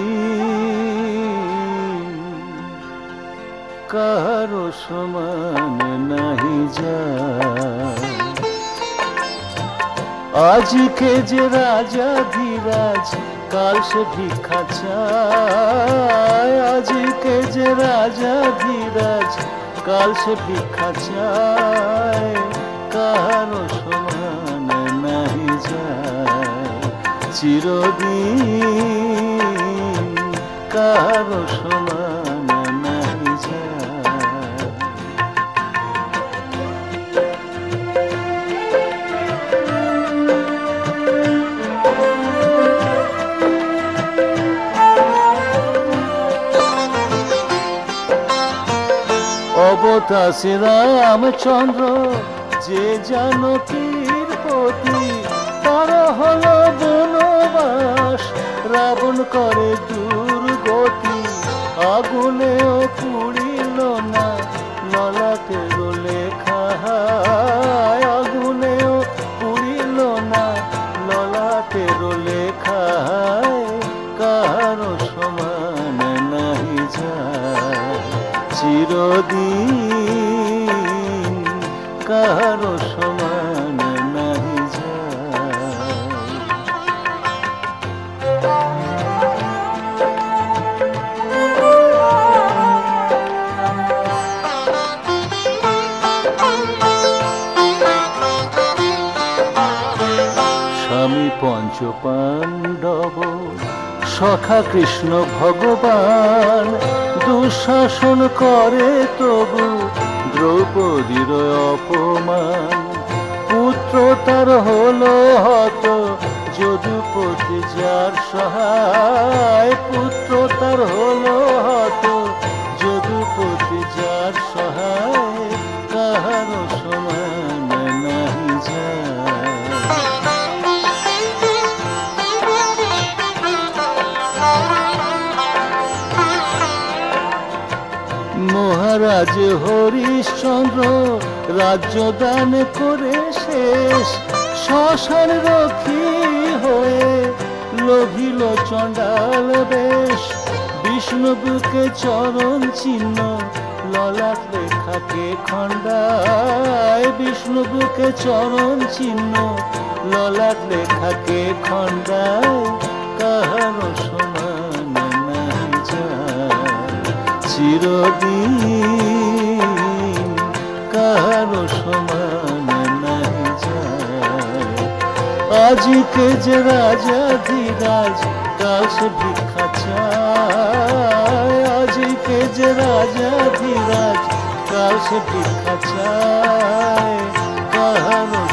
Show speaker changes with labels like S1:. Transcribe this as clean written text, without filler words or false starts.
S1: চিরদিন কারো সমান নাহি যায়, আজকে যে রাজা ধীরাজ কাল সে ভিক্ষা চায়, আজকে যে রাজা ধীরাজ কাল সে ভিক্ষা চায়, কারো সমান নাহি যায়। চিরদিন কারো সমান নাহি যায়। অবতাসে রামচন্দ্র যে জানকীর পতি, তার হলো বনবাস রাবণ করে দুর্গতি। আগুনেও পুড়িল না ললাটের লেখা, আগুনেও পুড়িল না ললাটের লেখা, কারো সমান নাহি যায়। চিরদিন কারো সমান নাহি যায়। স্বামী পঞ্চ পাণ্ডব সখা কৃষ্ণ ভগবান, দুঃশাসন করে তবু দ্রৌপদীর অপমান। পুত্র তার হলো হত যদুপতি যার সহায়, পুত্র তার হলো হত যদুপতি যার সহায়, কাহারো সমান নাহি যায়। মহারাজ হরিশ্চন্দ্র রাজ্য দান করে শেষ, শ্মশান রক্ষী হয়ে লোভিল চণ্ডাল বেশ। বিষ্ণু বুকে চরণ চিহ্ন ললাট লেখাকে খণ্ডায়, বিষ্ণু বুকে চরণ চিহ্ন ললাট লেখাকে খণ্ডায়, কাহারো সমান নাহি যায়। চিরদিন কারো সমান নাহি যায়। আজকে যে রাজা ধীরাজ কাল সে ভিক্ষা চায়, আজকে যে রাজা ধীরাজ কাল সে ভিক্ষা চায়, কারো